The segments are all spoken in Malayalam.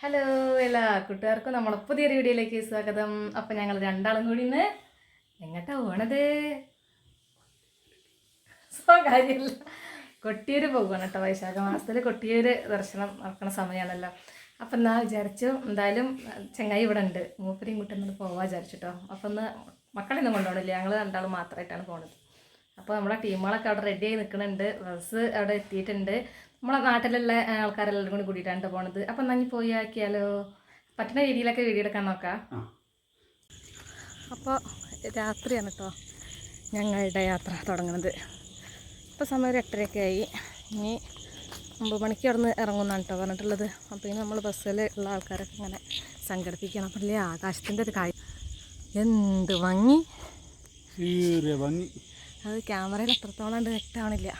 ഹലോ എല്ലാ കൂട്ടുകാർക്കും നമ്മളെ പുതിയൊരു വീഡിയോയിലേക്ക് സ്വാഗതം. അപ്പം ഞങ്ങൾ രണ്ടാളും കൂടി ഇന്ന് എങ്ങോട്ടാ പോണത്? കാര്യമില്ല, കൊട്ടിയൂർ പോകുകയാണ് കേട്ടോ. വൈശാഖ മാസത്തിൽ കൊട്ടിയൂർ ദർശനം നടക്കുന്ന സമയമാണല്ലോ. അപ്പം എന്നാ വിചാരിച്ചു എന്തായാലും ചെങ്ങായി ഇവിടെ ഉണ്ട്, മൂപ്പരെയും കൂട്ടൊന്നും പോവാൻ വിചാരിച്ചിട്ടോ. അപ്പം ഒന്ന് മക്കളെയൊന്നും കൊണ്ടുപോകണില്ല, ഞങ്ങൾ രണ്ടാളും മാത്രമായിട്ടാണ് പോകുന്നത്. അപ്പോൾ നമ്മളെ ടീമുകളൊക്കെ അവിടെ റെഡിയായി നിൽക്കുന്നുണ്ട്, ബസ് അവിടെ എത്തിയിട്ടുണ്ട്. നമ്മളെ നാട്ടിലുള്ള ആൾക്കാരെല്ലാവരും കൂടി കൂടിയിട്ടാണ് പോണത്. അപ്പം എന്നാൽ പോയി ആക്കിയാലോ, പറ്റുന്ന രീതിയിലൊക്കെ വീഡിയോ എടുക്കാൻ നോക്കാം. അപ്പോൾ രാത്രിയാണ് കേട്ടോ ഞങ്ങളുടെ യാത്ര തുടങ്ങുന്നത്. ഇപ്പോൾ സമയം ഒരു 8:30 ആയി. ഇനി 9 മണിക്ക് അവിടെ നിന്ന് ഇറങ്ങുന്നതാണ് കേട്ടോ പറഞ്ഞിട്ടുള്ളത്. അപ്പോൾ ഇനി നമ്മൾ ബസ്സിൽ ഉള്ള ആൾക്കാരൊക്കെ ഇങ്ങനെ സംഘടിപ്പിക്കണം. അപ്പം അല്ലേ ആകാശത്തിൻ്റെ ഒരു കാര്യം എന്ത് ഭംഗി, അത് ക്യാമറയിൽ എത്രത്തോളം ഉണ്ട് വ്യക്തമാണില്ല.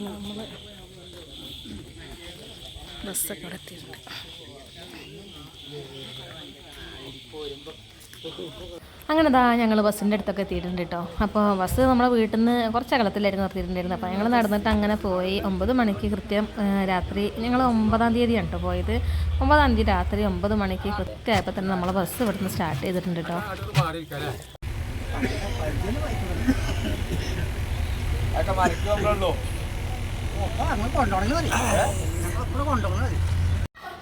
നമ്മൾ ബസ്സൊക്കെ അവിടെ എത്തിയിട്ടുണ്ട്. അങ്ങനെ ഞങ്ങൾ ബസ്സിൻ്റെ അടുത്തൊക്കെ എത്തിയിട്ടുണ്ട് കേട്ടോ. അപ്പോൾ ബസ് നമ്മളെ വീട്ടിൽ നിന്ന് കുറച്ച് അകലത്തിലായിരുന്നു നിർത്തിയിട്ടുണ്ടായിരുന്നത്. അപ്പോൾ ഞങ്ങൾ നടന്നിട്ട് അങ്ങനെ പോയി. 9 മണിക്ക് കൃത്യം രാത്രി, ഞങ്ങൾ 9-ാം തീയതിയാണ് കേട്ടോ പോയത്. 9-ാം തീയതി രാത്രി 9 മണിക്ക് കൃത്യമായപ്പോൾ തന്നെ നമ്മളെ ബസ് ഇവിടെ നിന്ന് സ്റ്റാർട്ട് ചെയ്തിട്ടുണ്ട് കേട്ടോ.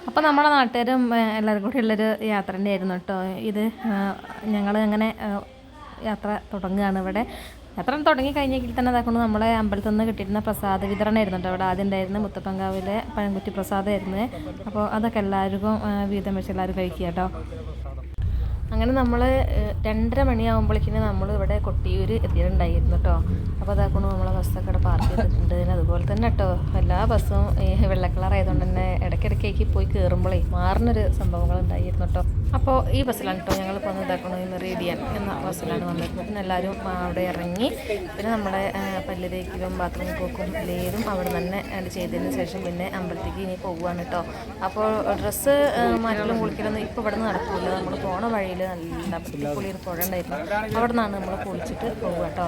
അപ്പോൾ നമ്മുടെ നാട്ടുകാരും എല്ലാവരും കൂടി ഉള്ളൊരു യാത്ര തന്നെയായിരുന്നു കേട്ടോ ഇത്. ഞങ്ങൾ അങ്ങനെ യാത്ര തുടങ്ങുകയാണ്. ഇവിടെ യാത്ര തുടങ്ങി കഴിഞ്ഞെങ്കിൽ തന്നെ അതാക്കൊണ്ട് നമ്മളെ അമ്പലത്തിൽ നിന്ന് കിട്ടിയിരുന്ന പ്രസാദ വിതരണമായിരുന്നു കേട്ടോ. അവിടെ ആദ്യം ഉണ്ടായിരുന്നു മുത്തപ്പൻകാവിലെ പഴംകുറ്റി പ്രസാദമായിരുന്നു. അപ്പോൾ അതൊക്കെ എല്ലാവർക്കും വീതം വെച്ച് എല്ലാവരും കഴിക്കുക കേട്ടോ. അങ്ങനെ നമ്മൾ 2:30 മണിയാകുമ്പോഴേക്കിന് നമ്മൾ ഇവിടെ കൊട്ടിയൂർ എത്തിയിട്ടുണ്ടായിരുന്നു കേട്ടോ. അപ്പോൾ അതാക്കൊണ്ട് നമ്മളെ ബസ്സൊക്കെ ഇവിടെ പാർക്ക് ചെയ്തിട്ടുണ്ട്. അതുപോലെ തന്നെ കേട്ടോ എല്ലാ ബസ്സും വെള്ള കളർ ആയതുകൊണ്ട് തന്നെ ഇടയ്ക്കിടയ്ക്കേക്ക് പോയി കയറുമ്പോഴേ മാറുന്നൊരു സംഭവങ്ങൾ ഉണ്ടായിരുന്നു കേട്ടോ. അപ്പോൾ ഈ ബസ്സിലാണ് കേട്ടോ ഞങ്ങൾ ഇപ്പോൾ ഇതാക്കണം, മെറിഡിയൻ എന്ന ബസ്സിലാണ് വന്നിരുന്നത്. പിന്നെ എല്ലാവരും അവിടെ ഇറങ്ങി പിന്നെ നമ്മളെ പല്ല് തേക്കലും ബാത്റൂമിൽ പോക്കും എല്ലേതും അവിടെ തന്നെ ചെയ്തതിന് ശേഷം പിന്നെ അമ്പലത്തേക്ക് ഇനി പോകുകയാണ് കേട്ടോ. അപ്പോൾ ഡ്രസ്സ് മാറ്റലും കുളിക്കലൊന്നും ഇപ്പോൾ ഇവിടെ നിന്ന് നടക്കില്ല. നമ്മൾ പോണ വഴിയിൽ നല്ല പൊളിയൊരു പുഴ ഉണ്ടായിരുന്നു, അവിടെ നിന്നാണ് നമ്മൾ കുളിച്ചിട്ട് പോകുക കേട്ടോ.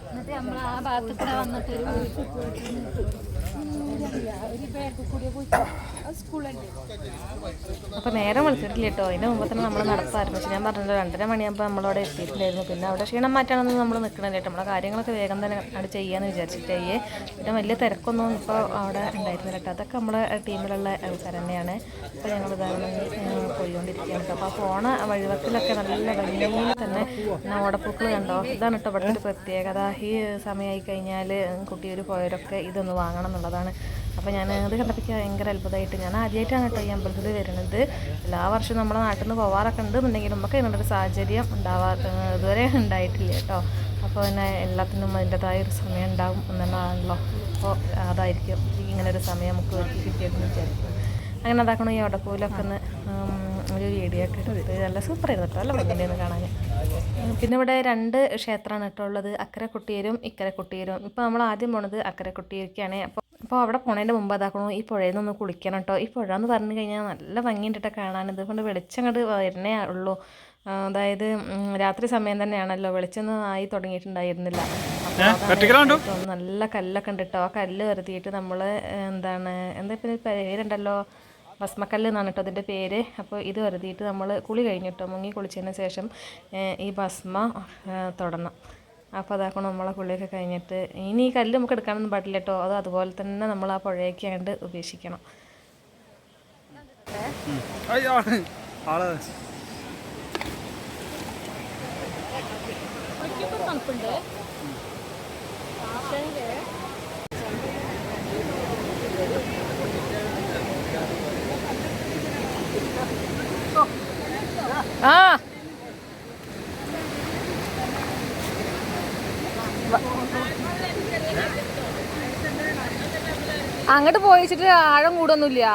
എന്നിട്ട് നമ്മൾ ആ ഭാഗത്ത് വന്നിട്ട് അപ്പോൾ നേരം വിളിച്ചിട്ടില്ല കേട്ടോ. അതിൻ്റെ മുമ്പ് തന്നെ നമ്മൾ നടപ്പായിരുന്നു. പക്ഷേ ഞാൻ പറഞ്ഞില്ല 2:30 മണിയാകുമ്പോൾ നമ്മളവിടെ എത്തിയിട്ടുണ്ടായിരുന്നു. പിന്നെ അവിടെ ക്ഷീണം മാറ്റാനൊന്നും നമ്മൾ നിൽക്കണില്ല കേട്ടോ. നമ്മളെ കാര്യങ്ങളൊക്കെ വേഗം തന്നെ അവിടെ ചെയ്യാമെന്ന് വിചാരിച്ചിട്ടേ. പിന്നെ വലിയ തിരക്കൊന്നും ഇപ്പോൾ അവിടെ ഉണ്ടായിരുന്നില്ല കേട്ടോ. അതൊക്കെ നമ്മളെ ടീമിലുള്ള ആൾക്കാർ തന്നെയാണ്. അപ്പോൾ ഞങ്ങൾ പോയിക്കൊണ്ടിരിക്കുകയാണ് കേട്ടോ. അപ്പോൾ പോണ വഴിവക്കിലൊക്കെ നല്ല ഭംഗിയിൽ തന്നെ ഓടപ്പൂക്കൾ കണ്ടോ. ഇതാണ് കേട്ടോ ഇവിടെ ഒരു പ്രത്യേകത. ഈ സമയമായി കഴിഞ്ഞാൽ കുട്ടിയൂർ പോയവരൊക്കെ ഇതൊന്ന് വാങ്ങണം എന്നുള്ളതാണ്. അപ്പോൾ ഞാൻ അത് കണ്ടപ്പോൾ ഭയങ്കര അത്ഭുതമായിട്ട്, ഞാൻ ആദ്യമായിട്ടാണ് കേട്ടോ ഈ അമ്പലത്തിൽ വരുന്നത്. എല്ലാ വർഷവും നമ്മുടെ നാട്ടിൽ നിന്ന് പോവാറൊക്കെ ഉണ്ടെന്നുണ്ടെങ്കിലും നമുക്ക് ഇതിനൊരു സാഹചര്യം ഇതുവരെ ഉണ്ടായിട്ടില്ല കേട്ടോ. അപ്പോൾ പിന്നെ എല്ലാത്തിനും അതിൻ്റെതായ ഒരു സമയം ഉണ്ടാകും എന്നുള്ളതാണല്ലോ. അപ്പോൾ അതായിരിക്കും ഇങ്ങനൊരു സമയം നമുക്ക് ഒരുക്കി കിട്ടിയതെന്ന് വിചാരിക്കും. അങ്ങനെ അതാക്കണം ഈ ഓടപ്പൂലൊക്കെ ഒന്ന് ഒരു വീഡിയോ ഒക്കെ എടുത്ത് നല്ല സൂപ്പറായിരുന്നു കേട്ടോ, നല്ല ഭംഗിയുണ്ടായിരുന്നു കാണാൻ. പിന്നെ ഇവിടെ 2 ക്ഷേത്രമാണ് കേട്ടോ ഉള്ളത്, അക്കരെ കൊട്ടിയൂരും ഇക്കരെ കൊട്ടിയൂരും. ഇപ്പോൾ നമ്മൾ ആദ്യം പോണത് അക്കരെ കൊട്ടിയൂർക്കാണ്. അപ്പോൾ അവിടെ പോണതിൻ്റെ മുമ്പ് അതാക്കണോ ഈ പുഴയിൽ നിന്ന് കുളിക്കണം കേട്ടോ. ഈ പുഴ എന്ന് പറഞ്ഞു കഴിഞ്ഞാൽ നല്ല ഭംഗിയുണ്ടിട്ട് കാണാൻ. ഇതുകൊണ്ട് വെളിച്ചം കണ്ട് വരുന്നേ ഉള്ളൂ. അതായത് രാത്രി സമയം തന്നെയാണല്ലോ, വെളിച്ചൊന്നും ആയി തുടങ്ങിയിട്ടുണ്ടായിരുന്നില്ല. നല്ല കല്ലൊക്കെ ഉണ്ട് കേട്ടോ. ആ കല്ല് വരുത്തിയിട്ട് നമ്മൾ എന്താ പിന്നെ പേരുണ്ടല്ലോ, ഭസ്മക്കല്ല് എന്നാണ് കേട്ടോ അതിൻ്റെ പേര്. അപ്പോൾ ഇത് വരുത്തിയിട്ട് നമ്മൾ കുളി കഴിഞ്ഞിട്ടോ മുങ്ങി കുളിച്ചതിന് ശേഷം ഈ ഭസ്മ തൊടണം. അപ്പോൾ അതാക്കണം നമ്മളെ കുളിയൊക്കെ കഴിഞ്ഞിട്ട്. ഇനി ഈ കല്ല് നമുക്ക് എടുക്കാനൊന്നും പാടില്ല കേട്ടോ. അത് അതുപോലെ തന്നെ നമ്മൾ ആ പുഴയൊക്കെ കണ്ട് ഉപേക്ഷിക്കണം. ആ അങ്ങോട്ട് പോയിച്ചിട്ട് ആഴം കൂടൊന്നുമില്ല.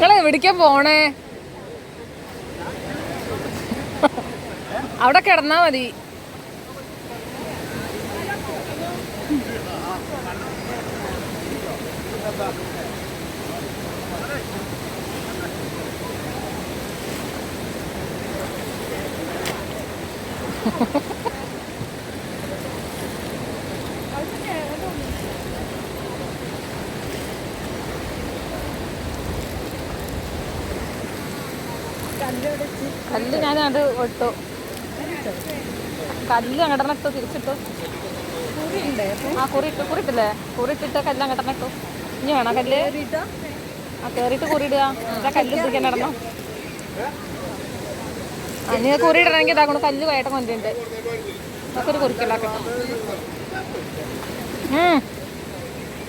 നിങ്ങളെ എവിടേക്കാ പോണേ? അവിടെ കിടന്നാ മതി. കല്ല് ഞാൻ അത് ഇട്ടു. കല്ല് അങ്ങടനിട്ടു, തിരിച്ചിട്ടു. ആ കുറിയിട്ടില്ലേ? കുറിയിട്ടിട്ട് കല്ല് അങ്ങടനിട്ടു. ഇനി വേണോ കല്ല്? ആ കയറിയിട്ട് കുറിയിടുക. എന്താ കല്ല് ഇട്ടിരിക്കാൻ നടന്നോ? ആ നീ കുറിയിടണമെങ്കിൽ ഇതാകൊണ്ട് കല്ല് വേട്ടം കൊണ്ടുണ്ട്. അതൊക്കെ ഒരു കുറിക്കലാക്കട്ടെ.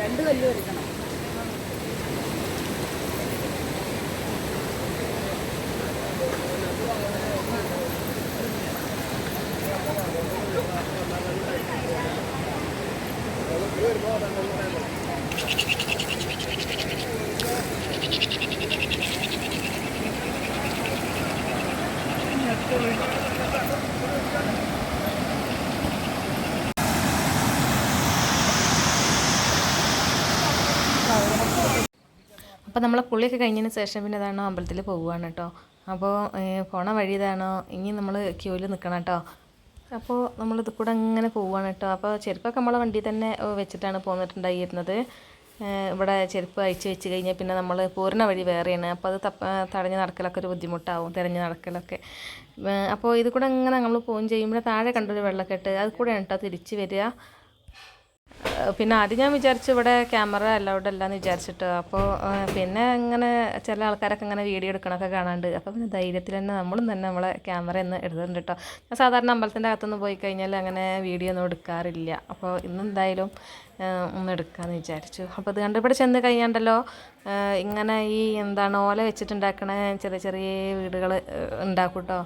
2 കല്ല് വരയ്ക്കണം. അപ്പോൾ നമ്മളെ കുളിയൊക്കെ കഴിഞ്ഞതിന് ശേഷം പിന്നെ അതാണോ അമ്പലത്തിൽ പോവുകയാണ് കേട്ടോ. അപ്പോൾ പോണ വഴി ഇതാണോ, ഇനി നമ്മൾ ക്യൂവിൽ നിൽക്കണം കേട്ടോ. അപ്പോൾ നമ്മളിത് കൂടെ അങ്ങനെ പോവുകയാണ് കേട്ടോ. അപ്പോൾ ചെരുപ്പൊക്കെ നമ്മളെ വണ്ടി തന്നെ വെച്ചിട്ടാണ് പോന്നിട്ടുണ്ടായിരുന്നത്. ഇവിടെ ചെരുപ്പ് അയച്ച് വെച്ച് കഴിഞ്ഞാൽ പിന്നെ നമ്മൾ പോരുന്ന വഴി വേറെയാണ്. അപ്പോൾ അത് തടഞ്ഞ് നടക്കലൊക്കെ ഒരു ബുദ്ധിമുട്ടാവും, തിരഞ്ഞ് നടക്കലൊക്കെ. അപ്പോൾ ഇത് കൂടെ അങ്ങനെ നമ്മൾ പോകും ചെയ്യുമ്പോൾ താഴെ കണ്ടൊരു വെള്ളക്കെട്ട്, അത് കൂടെയാണ് കേട്ടോ തിരിച്ച് വരിക. പിന്നെ ആദ്യം ഞാൻ വിചാരിച്ചു ഇവിടെ ക്യാമറ അലൗഡ് അല്ലാന്ന് വിചാരിച്ചിട്ട്. അപ്പോൾ പിന്നെ ഇങ്ങനെ ചില ആൾക്കാരൊക്കെ ഇങ്ങനെ വീഡിയോ എടുക്കണമൊക്കെ കാണാണ്ട്. അപ്പോൾ പിന്നെ ധൈര്യത്തിൽ തന്നെ നമ്മളും തന്നെ നമ്മളെ ക്യാമറ ഒന്ന് എടുത്തിട്ടുണ്ട് കേട്ടോ. ഞാൻ സാധാരണ അമ്പലത്തിൻ്റെ അകത്തുനിന്ന് പോയി കഴിഞ്ഞാൽ അങ്ങനെ വീഡിയോ ഒന്നും എടുക്കാറില്ല. അപ്പോൾ ഇന്നെന്തായാലും ഒന്ന് എടുക്കാമെന്ന് വിചാരിച്ചു. അപ്പോൾ അത് കണ്ട് ഇവിടെ ചെന്ന് കഴിഞ്ഞാണ്ടല്ലോ ഇങ്ങനെ ഈ എന്താണ് ഓല വെച്ചിട്ടുണ്ടാക്കണ ചെറിയ ചെറിയ വീടുകൾ ഉണ്ടാക്കും കേട്ടോ.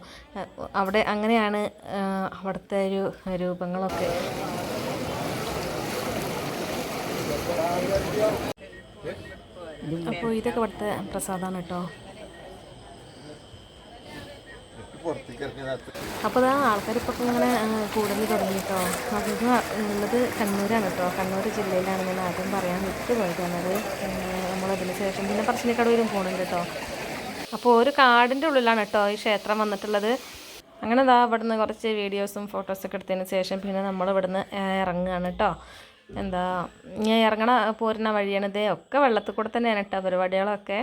അവിടെ അങ്ങനെയാണ് അവിടുത്തെ ഒരു രൂപങ്ങളൊക്കെ. അപ്പോൾ ഇതൊക്കെ ഇവിടുത്തെ പ്രസാദമാണ് കേട്ടോ. അപ്പോൾ ആ ആൾക്കാരിപ്പോൾ ഇങ്ങനെ കൂടുതൽ തുടങ്ങി കേട്ടോ. അത് ഉള്ളത് കണ്ണൂരാണ് കേട്ടോ. കണ്ണൂർ ജില്ലയിലാണ്. ഞാൻ ആദ്യം പറയാൻ വിട്ട് പോയതാണത്. നമ്മളതിന് ശേഷം പിന്നെ പറശ്ശിനിക്കടവിലും പോകുന്നുണ്ട് കേട്ടോ. അപ്പോൾ ഒരു കാടിൻ്റെ ഉള്ളിലാണ് കേട്ടോ ഈ ക്ഷേത്രം വന്നിട്ടുള്ളത്. അങ്ങനെ ഇതാ ഇവിടുന്ന് കുറച്ച് വീഡിയോസും ഫോട്ടോസൊക്കെ എടുത്തതിന് ശേഷം പിന്നെ നമ്മൾ ഇവിടുന്ന് ഇറങ്ങുകയാണ് കേട്ടോ. എന്താ ഞാൻ ഇറങ്ങണ പോരുന്ന വഴിയാണിത്. ഒക്കെ വെള്ളത്തിൽ കൂടെ തന്നെയാണ് കേട്ടോ പരിപാടികളൊക്കെ.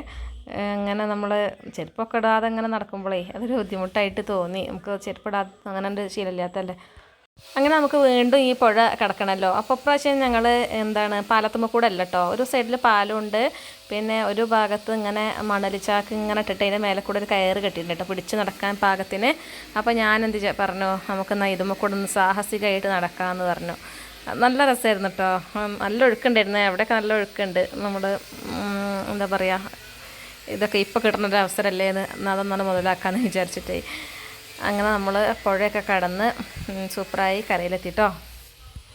അങ്ങനെ നമ്മൾ ചെരുപ്പൊക്കെ ഇടാതെ അങ്ങനെ നടക്കുമ്പോഴേ അതൊരു ബുദ്ധിമുട്ടായിട്ട് തോന്നി. നമുക്ക് ചെരുപ്പിടാതെ അങ്ങനെ ഒരു ശീലമില്ലാത്തല്ലേ. അങ്ങനെ നമുക്ക് വീണ്ടും ഈ പുഴ കിടക്കണമല്ലോ. അപ്പോൾ ഇപ്രാവശ്യം ഞങ്ങൾ എന്താണ് പാലത്തുമ്മ കൂടെ അല്ല കേട്ടോ. ഒരു സൈഡിൽ പാലമുണ്ട്, പിന്നെ ഒരു ഭാഗത്ത് ഇങ്ങനെ മണലിച്ചാക്ക് ഇങ്ങനെ ഇട്ടിട്ട് അതിൻ്റെ മേലെ കൂടെ ഒരു കയറ് കെട്ടിയിട്ടുണ്ട് കേട്ടോ പിടിച്ച് നടക്കാൻ പാകത്തിന്. അപ്പോൾ ഞാൻ പറഞ്ഞു നമുക്കെന്നാ ഇതുമ്മ കൂടെ ഒന്ന് സാഹസികമായിട്ട് നടക്കാമെന്ന് പറഞ്ഞു. നല്ല രസമായിരുന്നു കേട്ടോ. നല്ല ഒഴുക്കുണ്ടായിരുന്നു. എവിടെയൊക്കെ നല്ല ഒഴുക്കുണ്ട്. നമ്മൾ എന്താ പറയുക, ഇതൊക്കെ ഇപ്പോൾ കിട്ടുന്നൊരു അവസരമല്ലേ എന്ന് അതൊന്നാണ് മുതലാക്കാമെന്ന് വിചാരിച്ചിട്ടേ. അങ്ങനെ നമ്മൾ പുഴയൊക്കെ കടന്ന് സൂപ്പറായി കരയിലെത്തിട്ടോ.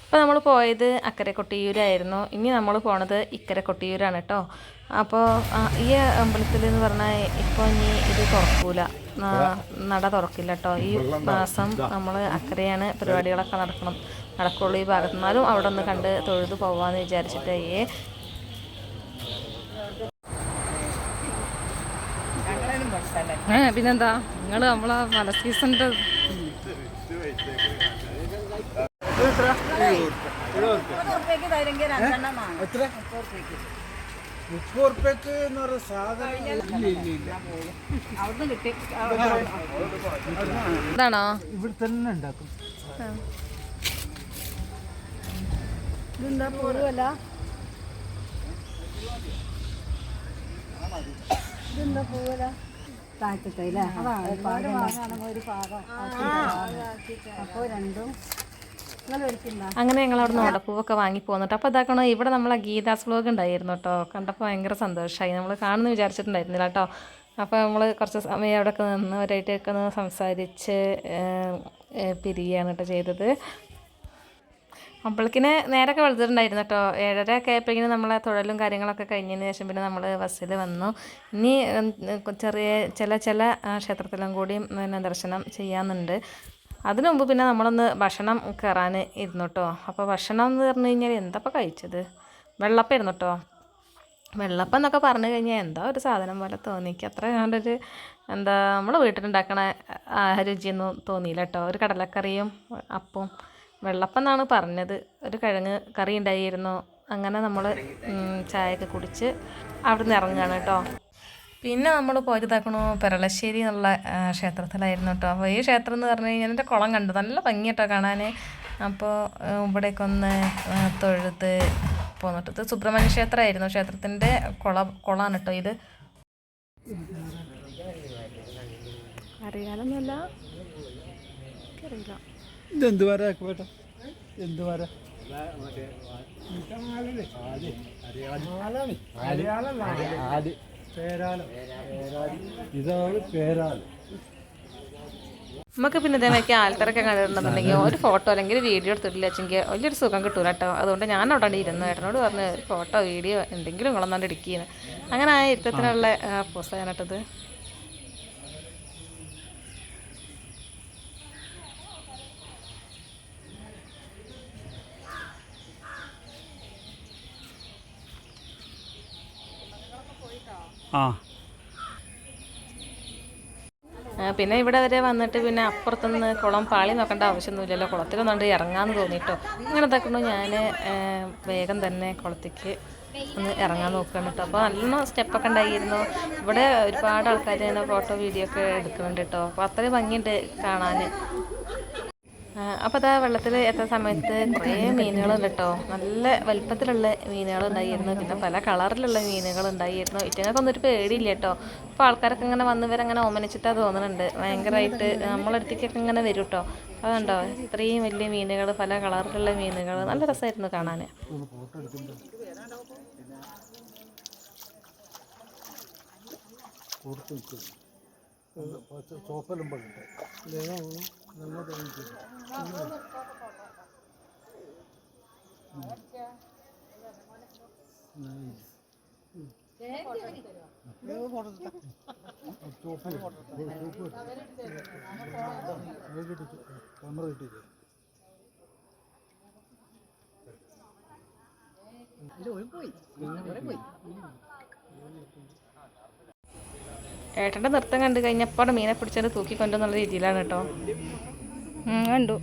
അപ്പോൾ നമ്മൾ പോയത് അക്കരെ കൊട്ടിയൂരായിരുന്നു. ഇനി നമ്മൾ പോണത് ഇക്കരെ കൊട്ടിയൂരാണ് കേട്ടോ. അപ്പോൾ ഈ അമ്പലത്തിൽ എന്ന് പറഞ്ഞാൽ ഇപ്പോൾ ഇനി ഇത് തുറക്കൂല, നട തുറക്കില്ല കേട്ടോ. ഈ മാസം നമ്മൾ അക്കരെയാണ് പരിപാടികളൊക്കെ നടക്കുള്ളൂ ഈ ഭാഗത്ത്. നിന്നാലും അവിടെ ഒന്ന് കണ്ട് തൊഴുത് പോവാമെന്ന് വിചാരിച്ചിട്ടേ. പിന്നെന്താ, നിങ്ങൾ നമ്മളെ മല സീസണിൻ്റെ ഇതാണോ ഇവിടെ തന്നെ ഉണ്ടാക്കും. ഇതെന്താ പൂവല്ല? ഇതെന്താ പൂവല? താഴ്ത്തിട്ടല്ലേ ഒരു ഭാഗം അപ്പോൾ രണ്ടും അങ്ങനെ ഞങ്ങൾ അവിടെ നിന്ന് ഓടപ്പൂവൊക്കെ വാങ്ങി പോന്നിട്ട്. അപ്പോൾ ഇതാക്കണോ ഇവിടെ നമ്മളെ ഗീതാസ് വ്ലോഗ് ഉണ്ടായിരുന്നു കേട്ടോ. കണ്ടപ്പോൾ ഭയങ്കര സന്തോഷമായി. നമ്മൾ കാണുമെന്ന് വിചാരിച്ചിട്ടുണ്ടായിരുന്നില്ല കേട്ടോ. അപ്പോൾ നമ്മൾ കുറച്ച് സമയം അവിടെയൊക്കെ നിന്ന് അവരായിട്ടൊക്കെ ഒന്ന് സംസാരിച്ച് പിരിയുകയാണ് കേട്ടോ ചെയ്തത്. അപ്പോഴേക്കിന് നേരമൊക്കെ വെളുത്തിട്ടുണ്ടായിരുന്നു കേട്ടോ. 7:30 ഒക്കെ ആയപ്പോഴേക്കും നമ്മളെ തൊഴിലും കാര്യങ്ങളൊക്കെ കഴിഞ്ഞതിന് ശേഷം പിന്നെ നമ്മൾ ബസ്സിൽ വന്നു. ഇനി ചില ക്ഷേത്രത്തിലും കൂടി പിന്നെ ദർശനം ചെയ്യാമെന്നുണ്ട്. അതിനു മുമ്പ് പിന്നെ നമ്മളൊന്ന് ഭക്ഷണം കയറാൻ ഇരുന്നു കേട്ടോ. അപ്പോൾ ഭക്ഷണം എന്ന് പറഞ്ഞു കഴിഞ്ഞാൽ എന്താപ്പോൾ കഴിച്ചത്, വെള്ളപ്പായിരുന്നു കേട്ടോ. വെള്ളപ്പം എന്നൊക്കെ പറഞ്ഞു കഴിഞ്ഞാൽ എന്താ ഒരു സാധനം പോലെ തോന്നി. എനിക്ക് അത്ര കണ്ടൊരു നമ്മൾ വീട്ടിലുണ്ടാക്കണ രുചിയൊന്നും തോന്നിയില്ല കേട്ടോ. ഒരു കടലക്കറിയും അപ്പവും വെള്ളപ്പം എന്നാണ് പറഞ്ഞത്. ഒരു കിഴങ്ങ് കറി ഉണ്ടായിരുന്നു. അങ്ങനെ നമ്മൾ ചായയൊക്കെ കുടിച്ച് അവിടെ നിന്ന് ഇറങ്ങുകയാണ് കേട്ടോ. പിന്നെ നമ്മൾ പോയിട്ട് ഇതാക്കണു പെരളശ്ശേരി എന്നുള്ള ക്ഷേത്രത്തിലായിരുന്നു കേട്ടോ. അപ്പോൾ ഈ ക്ഷേത്രം എന്ന് പറഞ്ഞു കഴിഞ്ഞാൽ എൻ്റെ കുളം കണ്ടു നല്ല ഭംഗി കേട്ടോ കാണാൻ. അപ്പോൾ ഇവിടേക്ക് ഒന്ന് തൊഴുത് പോന്നിട്ട് ഇത് സുബ്രഹ്മണ്യ ക്ഷേത്രമായിരുന്നു. ക്ഷേത്രത്തിൻ്റെ കുളമാണ് കേട്ടോ ഇത്. അറിയാലൊന്നുമല്ല, അറിയില്ല ഇതെന്ത് വരാ കേട്ടോ, എന്ത് വരാ ഇതാണ് പേരാല്. നമുക്ക് പിന്നെ ഇതേമാതിരി ആൾക്കാരൊക്കെ കണ്ടിട്ടുണ്ടെന്നുണ്ടെങ്കിൽ ഒരു ഫോട്ടോ അല്ലെങ്കിൽ വീഡിയോ എടുത്തിട്ടില്ല വെച്ചെങ്കിൽ വലിയൊരു സുഖം കിട്ടൂല കേട്ടോ. അതുകൊണ്ട് ഞാൻ അവിടെ ഇരുന്നു ഏട്ടനോട് പറഞ്ഞ് ഒരു ഫോട്ടോ വീഡിയോ എന്തെങ്കിലും നിങ്ങളൊന്നാണ്ട് ഇടിക്കുകയാണ്. അങ്ങനെ ആ ഇരുത്തത്തിനുള്ള പോസ്റ്റാണ് കേട്ടത്. പിന്നെ ഇവിടെ വരെ വന്നിട്ട് പിന്നെ അപ്പുറത്തുനിന്ന് കുളം പാളി നോക്കേണ്ട ആവശ്യമൊന്നുമില്ലല്ലോ, കുളത്തിലൊന്നുകൊണ്ട് ഇറങ്ങാമെന്ന് തോന്നിയിട്ടോ. അങ്ങനെ ഇതാക്കണു ഞാൻ വേഗം തന്നെ കുളത്തേക്ക് ഒന്ന് ഇറങ്ങാൻ നോക്കുകയാണ് കേട്ടോ. അപ്പോൾ നല്ലോണം സ്റ്റെപ്പൊക്കെ ഉണ്ടായിരുന്നു. ഇവിടെ ഒരുപാട് ആൾക്കാർ തന്നെ ഫോട്ടോ വീഡിയോ ഒക്കെ എടുക്കുന്നുണ്ട് കേട്ടോ. അപ്പോൾ അത്രയും ഭംഗിയുണ്ട് കാണാൻ. അപ്പോൾ അതാ വെള്ളത്തിൽ എത്തുന്ന സമയത്ത് കുറേ മീനുകളുണ്ട് കേട്ടോ. നല്ല വലിപ്പത്തിലുള്ള മീനുകളുണ്ടായിരുന്നു. പിന്നെ പല കളറിലുള്ള മീനുകളുണ്ടായിരുന്നു. ഇറ്റങ്ങൾക്കൊന്നും ഒരു പേടിയില്ല കേട്ടോ. അപ്പോൾ ആൾക്കാരൊക്കെ ഇങ്ങനെ വന്നവരങ്ങനെ ഓമനിച്ചിട്ടാണ് തോന്നുന്നുണ്ട്. ഭയങ്കരമായിട്ട് നമ്മളടുത്തേക്കൊക്കെ ഇങ്ങനെ വരും കേട്ടോ. അതുണ്ടോ ഇത്രയും വലിയ മീനുകൾ, പല കളറിലുള്ള മീനുകൾ, നല്ല രസമായിരുന്നു കാണാൻ. ഏട്ടൻ്റെ നൃത്തം കണ്ടു കഴിഞ്ഞപ്പോൾ മീനെ പിടിച്ചത് തൂക്കിക്കൊണ്ടെന്നുള്ള രീതിയിലാണ് കേട്ടോ. കണ്ടു.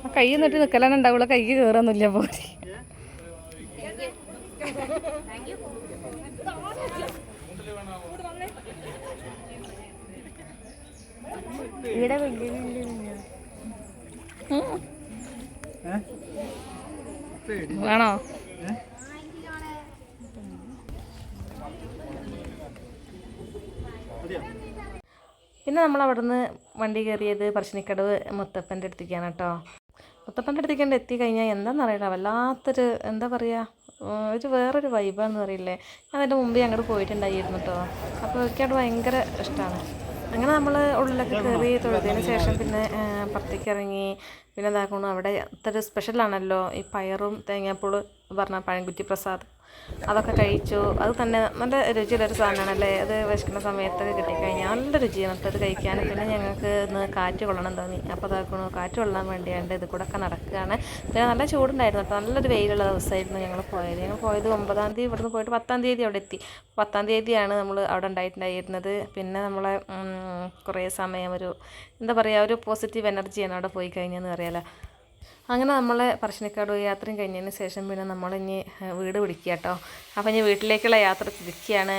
ആ കൈ നിന്നിട്ട് നിൽക്കലാണ് ഉണ്ടാവുള്ളൂ, കൈ കയറൊന്നുമില്ല പോലെ. ഇവിടെ വേണോ? പിന്നെ നമ്മൾ അവിടുന്ന് വണ്ടി കയറിയത് പറശ്ശിനിക്കടവ് മുത്തപ്പൻ്റെ അടുത്തേക്കാണ് കേട്ടോ. മുത്തപ്പൻ്റെ അടുത്തേക്ക് എത്തിക്കഴിഞ്ഞാൽ എന്താണെന്നറിയില്ല, വല്ലാത്തൊരു എന്താ പറയുക, ഒരു വേറൊരു വൈബാണെന്ന് പറയില്ലേ. ഞാൻ അതിൻ്റെ മുമ്പേ അങ്ങോട്ട് പോയിട്ടുണ്ടായിരുന്നു കേട്ടോ. അപ്പോൾ എനിക്കവിടെ ഭയങ്കര ഇഷ്ടമാണ്. അങ്ങനെ നമ്മൾ ഉള്ളിലൊക്കെ കയറി തൊഴുതിന് ശേഷം പിന്നെ പുറത്തേക്ക് ഇറങ്ങി. പിന്നെ ഇതാക്കണം അവിടെ അത്ര സ്പെഷ്യലാണല്ലോ ഈ പയറും തേങ്ങാപ്പൂൾ പറഞ്ഞ പഴംകുറ്റി പ്രസാദം, അതൊക്കെ കഴിച്ചു. അത് തന്നെ നല്ല രുചിയുള്ളൊരു സാധനമാണല്ലേ. അത് വിശക്കുന്ന സമയത്തൊക്കെ കിട്ടിക്കഴിഞ്ഞാൽ നല്ല രുചിയാണ് കേട്ടോ അത് കഴിക്കാൻ. പിന്നെ ഞങ്ങൾക്ക് ഇന്ന് കാറ്റ് കൊള്ളണം തോന്നി. അപ്പോൾ അതാക്കണു കാറ്റ് കൊള്ളാൻ വേണ്ടിയാണ്ട് ഇത് കൂടെ ഒക്കെ നടക്കുകയാണ്. പിന്നെ നല്ല ചൂടുണ്ടായിരുന്നു കേട്ടോ. നല്ലൊരു വെയിലുള്ള ദിവസമായിരുന്നു ഞങ്ങൾ പോയത്. 9-ാം തീയതി ഇവിടുന്ന് പോയിട്ട് 10-ാം തീയതി അവിടെ എത്തി. 10-ാം തീയതിയാണ് നമ്മൾ അവിടെ ഉണ്ടായിട്ടുണ്ടായിരുന്നത്. പിന്നെ നമ്മളെ കുറേ സമയം ഒരു എന്താ പറയുക, ഒരു പോസിറ്റീവ് എനർജിയാണ് അവിടെ പോയി കഴിഞ്ഞതെന്ന് അറിയാലോ. അങ്ങനെ നമ്മൾ പറശ്ശിനിക്കടവ് യാത്രയും കഴിഞ്ഞതിന് ശേഷം പിന്നെ നമ്മളിനി വീട് പിടിക്കുക കേട്ടോ. അപ്പോൾ ഇനി വീട്ടിലേക്കുള്ള യാത്ര തിരിക്കുകയാണ്.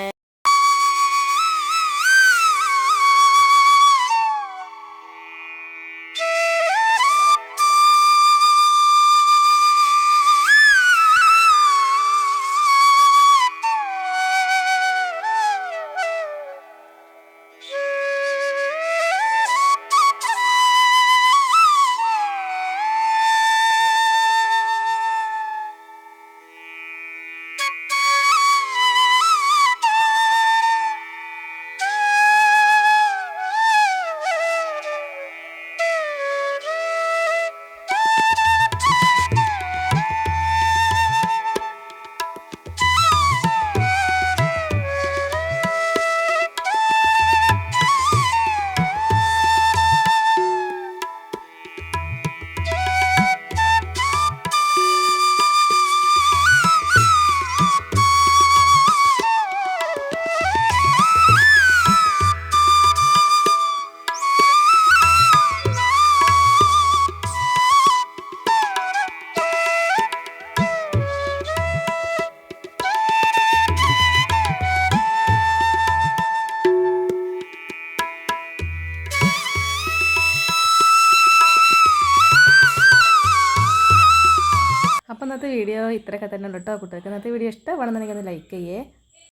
ഇന്നത്തെ വീഡിയോ ഇത്രയൊക്കെ തന്നെ ഉണ്ട് കേട്ടോ. കുട്ടികൾക്ക് ഇന്നത്തെ വീഡിയോ ഇഷ്ടമാണെന്നുണ്ടെങ്കിൽ ഒന്ന് ലൈക്ക് ചെയ്യേ.